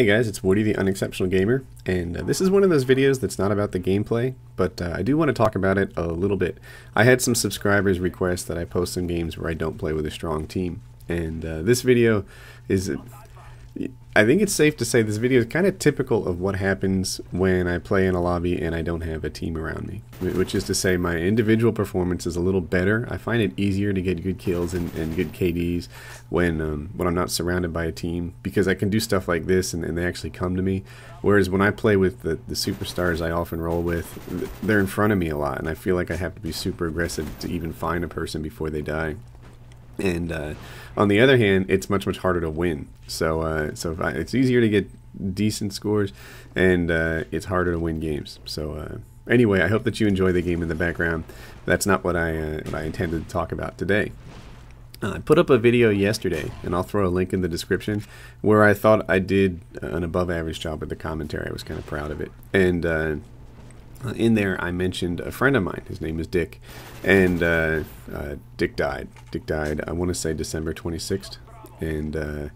Hey guys, it's Woody the Unexceptional Gamer, and this is one of those videos that's not about the gameplay, but I do want to talk about it a little bit. I had some subscribers request that I post some games where I don't play with a strong team, and this video is, I think it's safe to say this video is kind of typical of what happens when I play in a lobby and I don't have a team around me, which is to say my individual performance is a little better. I find it easier to get good kills and good KDs when I'm not surrounded by a team, because I can do stuff like this and they actually come to me. Whereas when I play with the superstars I often roll with, they're in front of me a lot, and I feel like I have to be super aggressive to even find a person before they die. And on the other hand, it's much harder to win. So it's easier to get decent scores, and it's harder to win games. So anyway, I hope that you enjoy the game in the background. That's not what I intended to talk about today. I put up a video yesterday, and I'll throw a link in the description, where I thought I did an above-average job with the commentary. I was kind of proud of it. And in there, I mentioned a friend of mine. His name is Dick, and Dick died. Dick died, I want to say December 26th. And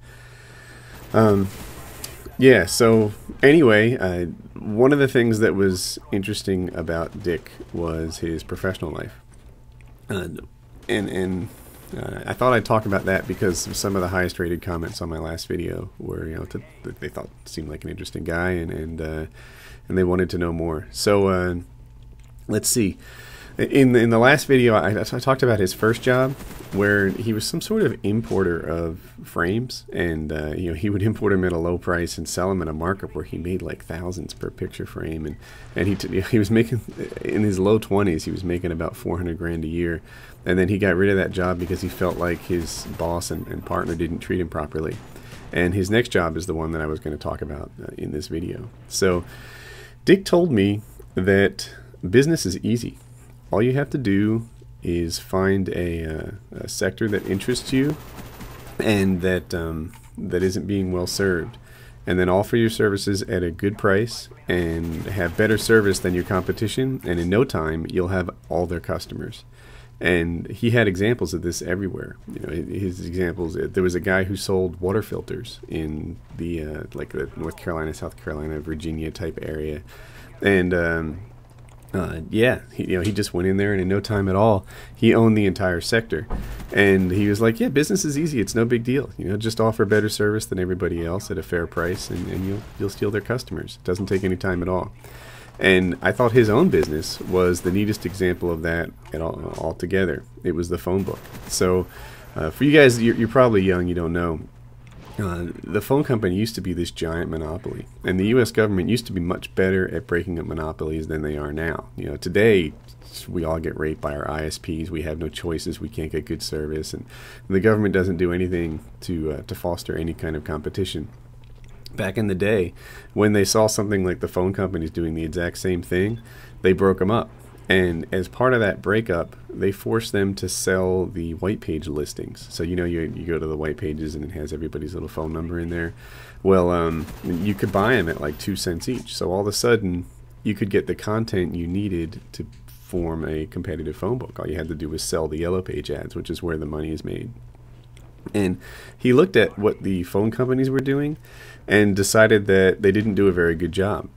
yeah, so anyway, one of the things that was interesting about Dick was his professional life. And I thought I'd talk about that because some of the highest rated comments on my last video were, you know, they thought seemed like an interesting guy, and they wanted to know more. So let's see. In the last video, I talked about his first job, where he was some sort of importer of frames, and you know, he would import them at a low price and sell them at a markup where he made like thousands per picture frame, and he was making, in his low 20s, he was making about 400 grand a year, and then he got rid of that job because he felt like his boss and partner didn't treat him properly. And his next job is the one that I was going to talk about in this video. So Dick told me that business is easy. All you have to do is find a sector that interests you and that isn't being well served, and then offer your services at a good price and have better service than your competition, and in no time you'll have all their customers. And he had examples of this everywhere. You know, his examples. There was a guy who sold water filters in the like the North Carolina, South Carolina, Virginia type area, and yeah, he just went in there, and in no time at all, he owned the entire sector. And he was like, yeah, business is easy. It's no big deal. You know, just offer better service than everybody else at a fair price, and you'll steal their customers. It doesn't take any time at all. And I thought his own business was the neatest example of that altogether. It was the phone book. So for you guys, you're probably young, you don't know. The phone company used to be this giant monopoly, and the U.S. government used to be much better at breaking up monopolies than they are now. You know, today we all get raped by our ISPs. We have no choices. We can't get good service, and the government doesn't do anything to foster any kind of competition. Back in the day, when they saw something like the phone companies doing the exact same thing, they broke them up. And as part of that breakup, they forced them to sell the white page listings. So, you know, you go to the white pages and it has everybody's little phone number in there. Well, you could buy them at like 2 cents each. So all of a sudden, you could get the content you needed to form a competitive phone book. All you had to do was sell the yellow page ads, which is where the money is made. And he looked at what the phone companies were doing and decided that they didn't do a very good job.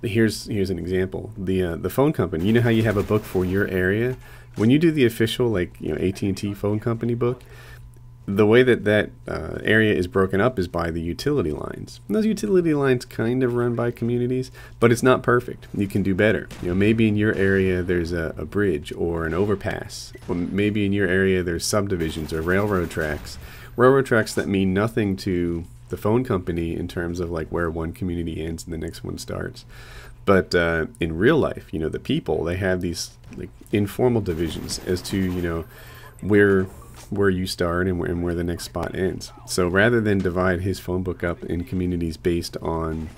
Here's an example. The phone company, you know how you have a book for your area? When you do the official, like, you know, AT&T phone company book, the way that area is broken up is by the utility lines. And those utility lines kind of run by communities, but it's not perfect. You can do better. You know, maybe in your area there's a bridge or an overpass. Or maybe in your area there's subdivisions or railroad tracks. Railroad tracks that mean nothing to the phone company in terms of like where one community ends and the next one starts. But in real life, you know, the people, they have these like informal divisions as to, you know, where you start and where the next spot ends. So rather than divide his phone book up in communities based on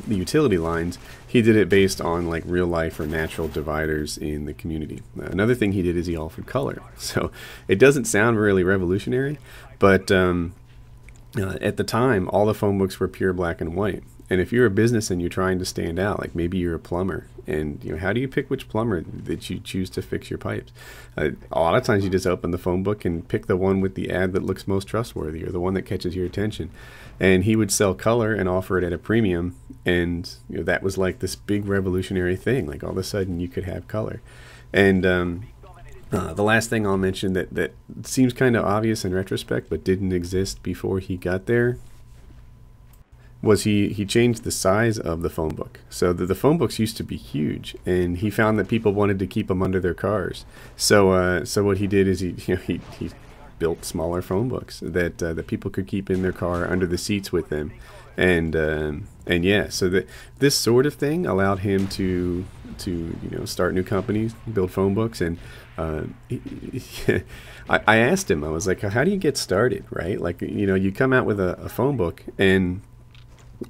the utility lines, he did it based on like real life or natural dividers in the community. Another thing he did is he offered color. So it doesn't sound really revolutionary, but at the time, all the phone books were pure black and white, And if you're a business and you're trying to stand out, like maybe you're a plumber, and how do you pick which plumber that you choose to fix your pipes? A lot of times you just open the phone book and pick the one with the ad that looks most trustworthy, or the one that catches your attention. And he would sell color and offer it at a premium, and that was like this big revolutionary thing. Like all of a sudden you could have color. And the last thing I'll mention that seems kind of obvious in retrospect but didn't exist before he got there was he changed the size of the phone book. So the phone books used to be huge, and he found that people wanted to keep them under their cars. So what he did is he built smaller phone books that people could keep in their car under the seats with them. And yeah, so that this sort of thing allowed him to start new companies, build phone books. And I asked him, I was like, how do you get started, right? Like, you come out with a phone book, and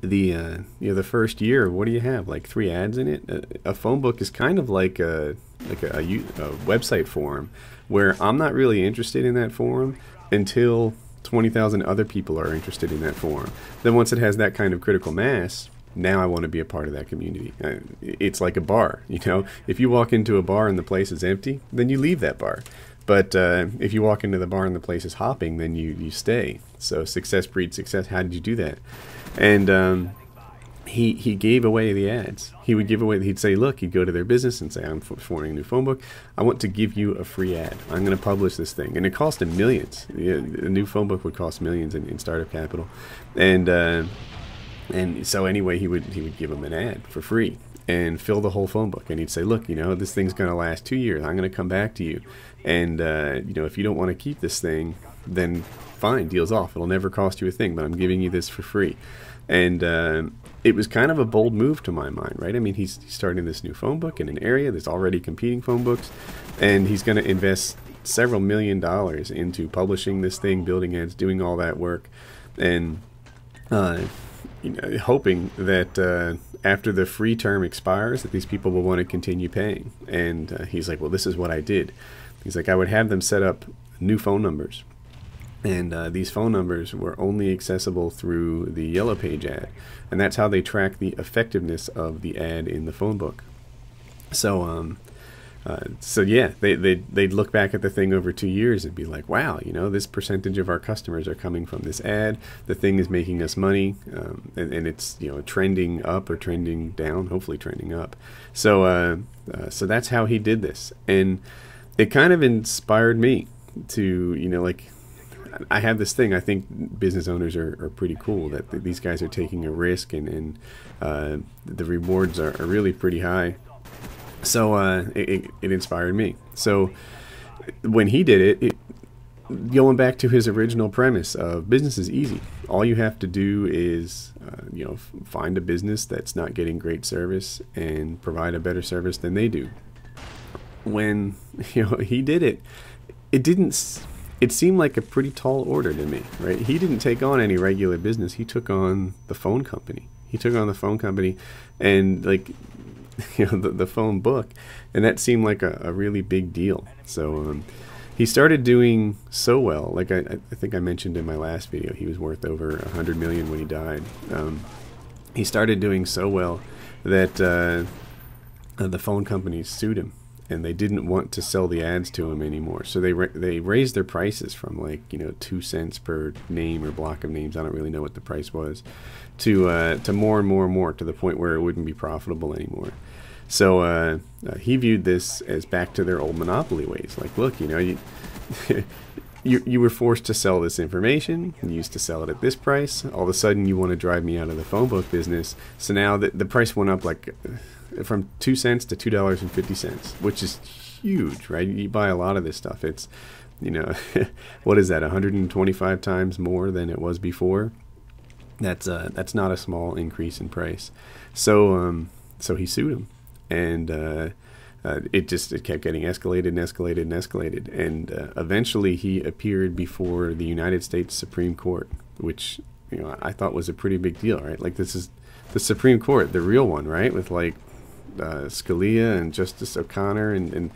the first year, what do you have? Like 3 ads in it? A phone book is kind of like a website forum, where I'm not really interested in that forum until 20,000 other people are interested in that forum. Then once it has that kind of critical mass, now I want to be a part of that community. It's like a bar, If you walk into a bar and the place is empty, then you leave that bar. But if you walk into the bar and the place is hopping, then you stay. So success breeds success. How did you do that? And he gave away the ads. He would give away, he'd say, look, he'd go to their business and say, I'm forming a new phone book. I want to give you a free ad. I'm going to publish this thing. And it cost him millions. A new phone book would cost millions in startup capital. And so anyway, he would give him an ad for free and fill the whole phone book. And he'd say, look, this thing's going to last 2 years. I'm going to come back to you. And, if you don't want to keep this thing, then fine, deal's off. It'll never cost you a thing, but I'm giving you this for free. And it was kind of a bold move to my mind, right? I mean, he's starting this new phone book in an area that's already competing phone books, and he's going to invest several $1 million into publishing this thing, building ads, doing all that work, and hoping that after the free term expires, that these people will want to continue paying. And he's like, well, this is what I did. He's like, I would have them set up new phone numbers. And these phone numbers were only accessible through the Yellow Page ad. And that's how they track the effectiveness of the ad in the phone book. So yeah, they'd look back at the thing over 2 years and be like, wow, this percentage of our customers are coming from this ad. The thing is making us money, and it's trending up or trending down, hopefully trending up. So so that's how he did this, and it kind of inspired me to like. I have this thing. I think business owners are pretty cool, that these guys are taking a risk, and the rewards are really pretty high. So it inspired me. So when he did it, going back to his original premise of business is easy. All you have to do is find a business that's not getting great service and provide a better service than they do. When he did it, it seemed like a pretty tall order to me, right? He didn't take on any regular business. He took on the phone company. And like the phone book, and that seemed like a really big deal. So he started doing so well. Like I think I mentioned in my last video, he was worth over $100 million when he died. He started doing so well that the phone companies sued him, and they didn't want to sell the ads to him anymore. So they raised their prices from 2 cents per name or block of names, I don't really know what the price was, to more and more and more, to the point where it wouldn't be profitable anymore. So he viewed this as back to their old monopoly ways. Like, look, you were forced to sell this information. You used to sell it at this price. All of a sudden, you want to drive me out of the phone book business. So now the price went up from 2 cents to $2.50, which is huge, right? You buy a lot of this stuff. It's, what is that? 125 times more than it was before. That's not a small increase in price. So he sued him, and it kept getting escalated and escalated and escalated, and eventually he appeared before the United States Supreme Court, which I thought was a pretty big deal, right? Like, this is the Supreme Court, the real one, right? With Scalia and Justice O'Connor, and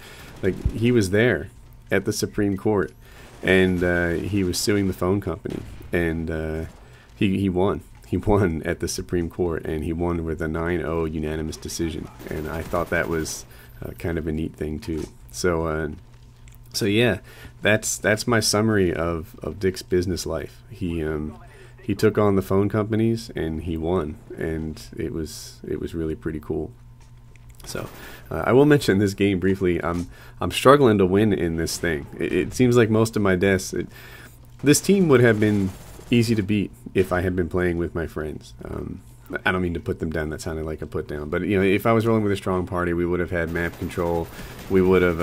he was there at the Supreme Court, and he was suing the phone company, and he won. he won at the Supreme Court, and he won with a 9-0 unanimous decision. And I thought that was kind of a neat thing too. So yeah, that's my summary of Dick's business life. He took on the phone companies and he won, and it was really pretty cool. So I will mention this game briefly. I'm struggling to win in this thing. It seems like most of my deaths. This team would have been easy to beat if I had been playing with my friends. I don't mean to put them down. That sounded like a put down. But if I was rolling with a strong party, we would have had map control. We would have,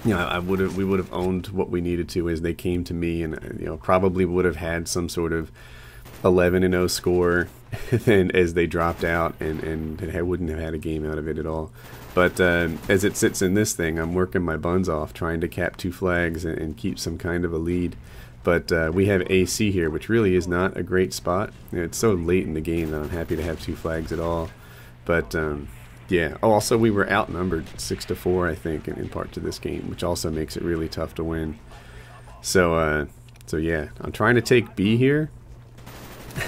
we would have owned what we needed to as they came to me, and probably would have had some sort of 11-0 score, and as they dropped out, and I wouldn't have had a game out of it at all. But as it sits in this thing, I'm working my buns off trying to cap 2 flags and keep some kind of a lead. But we have AC here, which really is not a great spot. It's so late in the game that I'm happy to have 2 flags at all. But yeah, also we were outnumbered 6-4, I think, in parts of this game, which also makes it really tough to win. So yeah, I'm trying to take B here,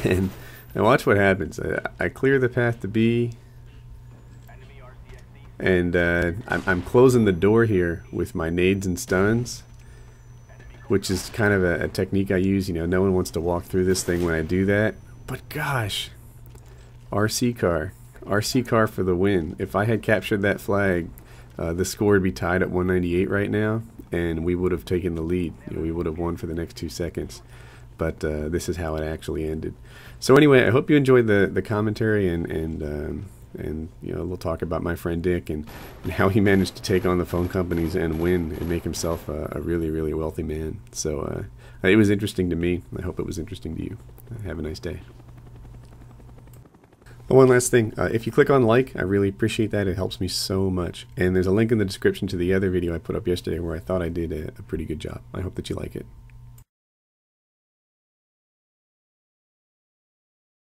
and watch what happens. I clear the path to B, and I'm closing the door here with my nades and stuns, which is kind of a technique I use. No one wants to walk through this thing when I do that. But gosh, RC car for the win. If I had captured that flag, the score would be tied at 198 right now, and we would have taken the lead. We would have won for the next 2 seconds. But this is how it actually ended. So anyway, I hope you enjoyed the commentary, and we'll talk about my friend Dick and how he managed to take on the phone companies and win and make himself a really, really wealthy man. So it was interesting to me. I hope it was interesting to you. Have a nice day. One last thing, if you click on like, I really appreciate that. It helps me so much. And there's a link in the description to the other video I put up yesterday where I thought I did a pretty good job. I hope that you like it.